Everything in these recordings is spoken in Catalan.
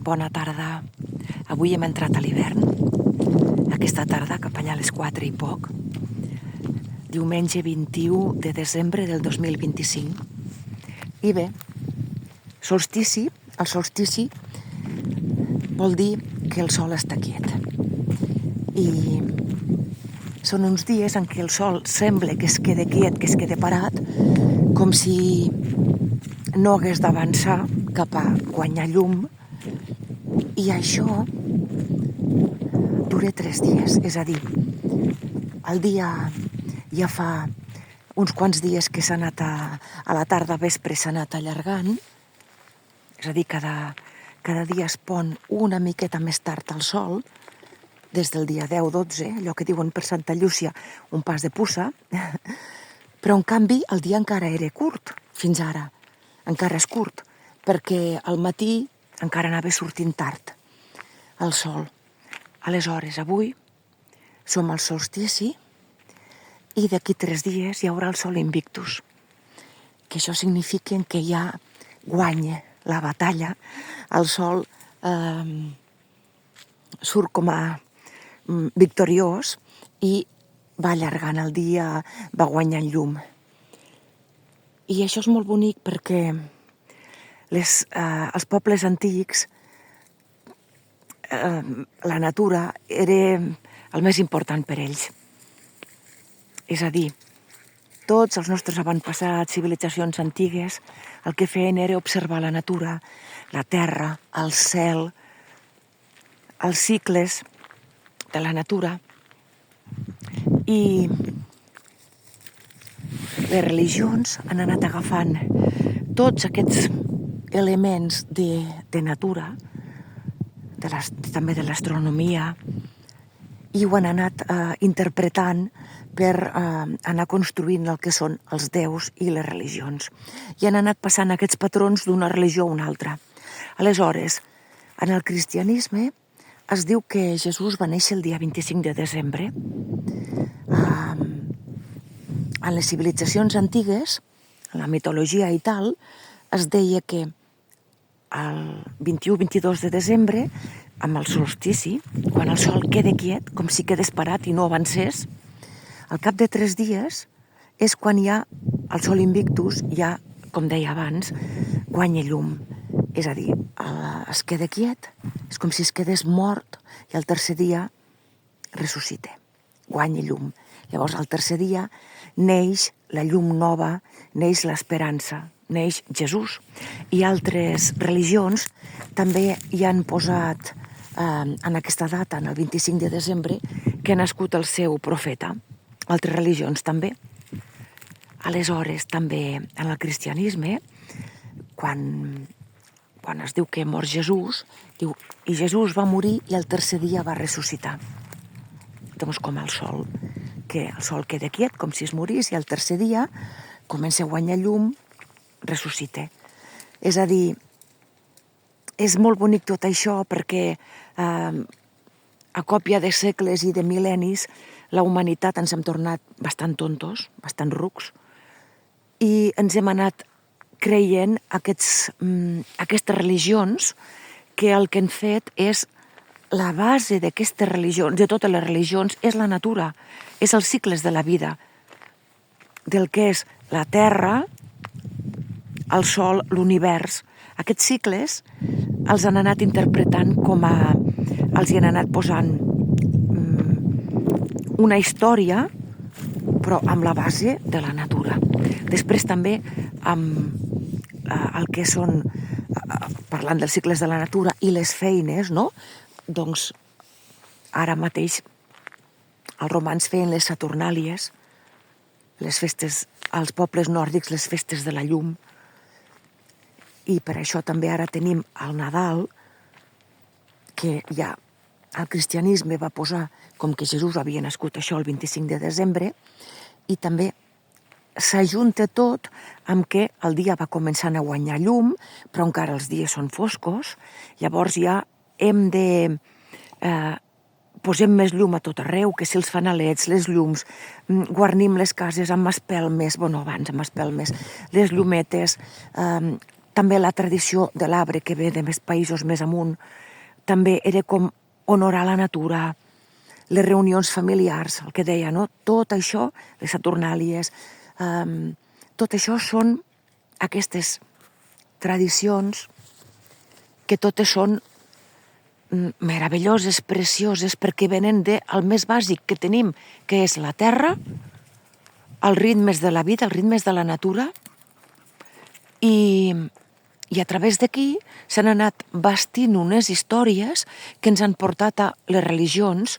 bona tarda. Avui hem entrat a l'hivern, aquesta tarda, cap allà a les 4 i poc, diumenge 21 de desembre del 2025. I bé, solstici, el solstici vol dir que el sol està quiet. I són uns dies en què el sol sembla que es quede quiet, que es quede parat, com si no hagués d'avançar cap a guanyar llum, i això dura 3 dies, és a dir, el dia ja fa uns quants dies que s'ha anat a la tarda vespre s'ha anat allargant, és a dir, cada dia es pon una miqueta més tard al sol, des del dia 10-12, allò que diuen per Santa Llúcia, un pas de puça, però en canvi el dia encara era curt, fins ara, encara és curt, perquè al matí encara anava sortint tard el sol. Aleshores, avui som al solstici i d'aquí 3 dies hi haurà el sol invictus, que això significa que ja guanya la batalla, el sol surt com a victoriós i va allargant el dia, va guanyant llum. I això és molt bonic perquè els pobles antics, la natura era el més important per ells. És a dir, tots els nostres avantpassats, civilitzacions antigues, el que feien era observar la natura, la terra, el cel, els cicles de la natura. I les religions han anat agafant tots aquests elements de natura, també de l'astronomia, i ho han anat interpretant per anar construint el que són els déus i les religions. I han anat passant aquests patrons d'una religió a una altra. Aleshores, en el cristianisme es diu que Jesús va néixer el dia 25 de desembre. En les civilitzacions antigues, en la mitologia i tal, es deia que el 21-22 de desembre, amb el solstici, quan el sol queda quiet, com si quedés parat i no avancés, al cap de 3 dies és quan ja el sol invictus, ja, com deia abans, guanya llum. És a dir, es queda quiet, és com si es quedés mort i al tercer dia ressuscita, guanya llum. Llavors, al tercer dia neix la llum nova, neix l'esperança, neix Jesús. I altres religions també hi han posat en aquesta data, en el 25 de desembre, que ha nascut el seu profeta. Altres religions també. Aleshores, també en el cristianisme, quan es diu que mor Jesús, diu, i Jesús va morir i el tercer dia va ressuscitar. Doncs com el sol, que el sol queda quiet, com si es morís, i el tercer dia comença a guanyar llum, ressuscita. És a dir, és molt bonic tot això perquè a còpia de segles i de mil·lennis la humanitat ens hem tornat bastant tontos, bastant rucs, i ens hem anat creient aquestes religions que el que han fet és la base d'aquestes religions, de totes les religions, és la natura, és els cicles de la vida, del que és la terra, el sol, l'univers. Aquests cicles els han anat interpretant els hi han anat posant una història, però amb la base de la natura. Després també amb el que són, parlant dels cicles de la natura i les feines, no? Doncs ara mateix els romans feien les Saturnàlies, les festes, als pobles nòrdics les festes de la llum, i per això també ara tenim el Nadal, que ja el cristianisme va posar com que Jesús havia nascut això el 25 de desembre, i també s'ajunta tot amb que el dia va començant a guanyar llum, però encara els dies són foscos, llavors ja hem de posem més llum a tot arreu, que si els fanalets, les llums, guarnim les cases amb espelmes, abans amb espelmes, les llumetes, També la tradició de l'arbre, que ve de més països més amunt, també era com honorar la natura, les reunions familiars, el que deia, no? Tot això, les Saturnàlies, tot això són aquestes tradicions que totes són meravelloses, precioses, perquè venen del més bàsic que tenim, que és la terra, els ritmes de la vida, els ritmes de la natura, i a través d'aquí s'han anat bastint unes històries que ens han portat a les religions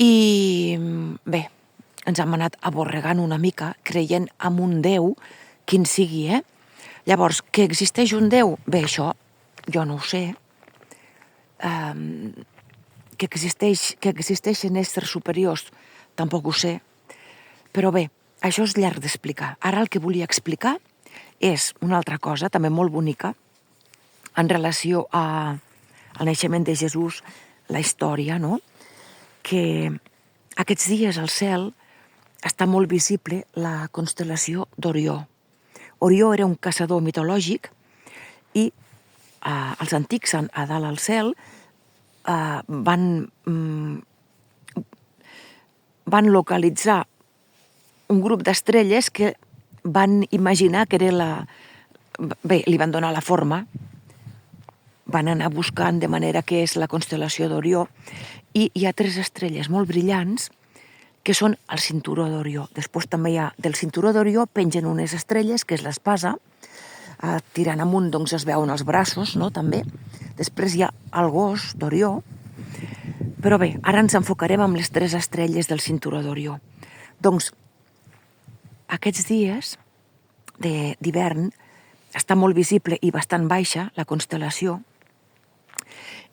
i bé, ens hem anat aborregant una mica creient en un Déu, quin sigui, Llavors, que existeix un Déu? Bé, això jo no ho sé. Que existeixen éssers superiors tampoc ho sé. Però bé, això és llarg d'explicar. Ara el que volia explicar és una altra cosa, també molt bonica, en relació al naixement de Jesús, la història, no? Que aquests dies al cel està molt visible la constel·lació d'Orió. Orió era un caçador mitològic i els antics a dalt al cel van localitzar un grup d'estrelles que van imaginar que era Bé, li van donar la forma, van anar buscant de manera que és la constel·lació d'Orió, i hi ha 3 estrelles molt brillants que són el cinturó d'Orió. Després també del cinturó d'Orió pengen unes estrelles, que és l'espasa, tirant amunt doncs es veuen els braços, no?, també. Després hi ha el gos d'Orió, però bé, ara ens enfocarem amb les 3 estrelles del cinturó d'Orió. Doncs aquests dies d'hivern està molt visible i bastant baixa la constel·lació,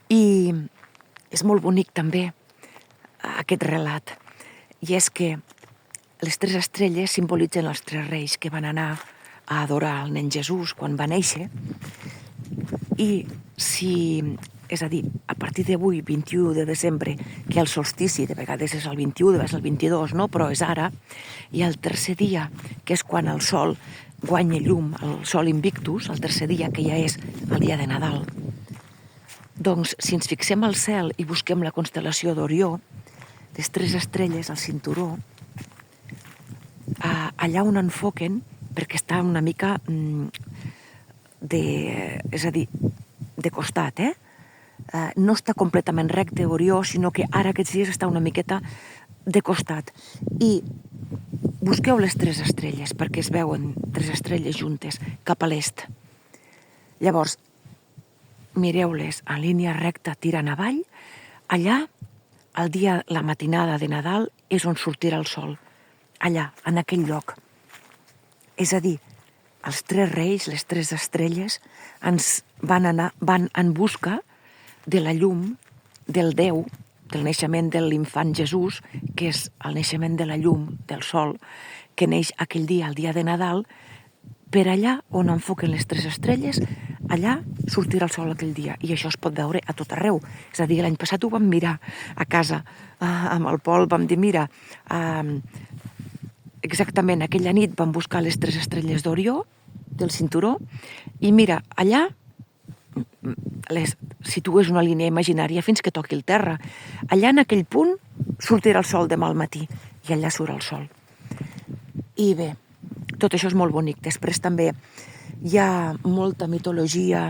i és molt bonic també aquest relat, i és que les 3 estrelles simbolitzen els 3 reis que van anar a adorar el nen Jesús quan va néixer, i és a dir, a partir d'avui, 21 de desembre, que hi ha el solstici, de vegades és el 21, de vegades el 22, no? Però és ara, i el tercer dia, que és quan el sol guanya llum, el sol invictus, el tercer dia, que ja és el dia de Nadal. Doncs, si ens fixem al cel i busquem la constel·lació d'Orió, les 3 estrelles al cinturó, allà on enfoquen, perquè està una mica és a dir, de costat, no està completament recte Orió, sinó que ara aquests dies està una miqueta de costat. I busqueu les 3 estrelles, perquè es veuen 3 estrelles juntes cap a l'est. Llavors, mireu-les en línia recta tirant avall. Allà, el dia, la matinada de Nadal, és on sortirà el sol. Allà, en aquell lloc. És a dir, els 3 reis, les 3 estrelles, van en busca de la llum, del Déu, del naixement de l'infant Jesús, que és el naixement de la llum, del sol, que neix aquell dia, el dia de Nadal. Per allà on enfoquen les 3 estrelles, allà sortirà el sol aquell dia, i això es pot veure a tot arreu. És a dir, l'any passat ho vam mirar a casa, amb el Pol vam dir, mira, exactament aquella nit vam buscar les 3 estrelles d'Orió, del cinturó, i mira, allà situes una línia imaginària fins que toqui el terra. Allà en aquell punt sortirà el sol demà al matí, i allà surt el sol. I bé, tot això és molt bonic. Després també hi ha molta mitologia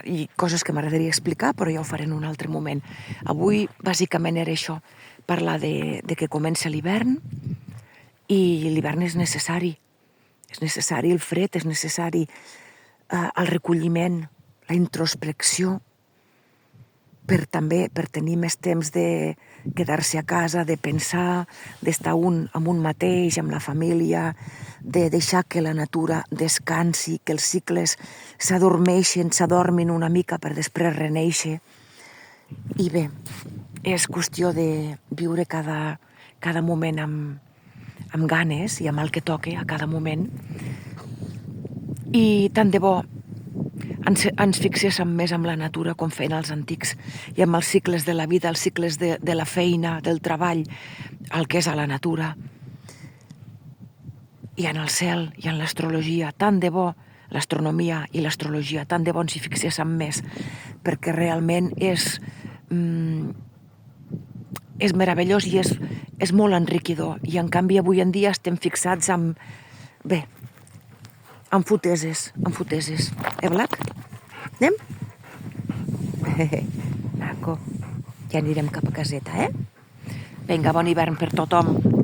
i coses que m'agradaria explicar, però ja ho faré en un altre moment. Avui, bàsicament, era això, parlar de que comença l'hivern, i l'hivern és necessari. És necessari el fred, és necessari el recolliment, la introspecció, per tenir més temps de quedar-se a casa, de pensar, d'estar amb un mateix, amb la família, de deixar que la natura descansi, que els cicles s'adormin una mica per després renéixer. I bé, és qüestió de viure cada moment amb ganes i amb el que toque a cada moment. I tant de bo ens fixéssim més en la natura com feien els antics, i amb els cicles de la vida, els cicles de la feina, del treball, el que és a la natura. i en el cel i en l'astrologia, tant de bo, l'astronomia i l'astrologia, tant de bo ens hi fixéssim més, perquè realment és meravellós i és molt enriquidor. I en canvi avui en dia estem fixats en foteses. Black? Anem? Maco. Ja anirem cap a caseta, Vinga, bon hivern per tothom.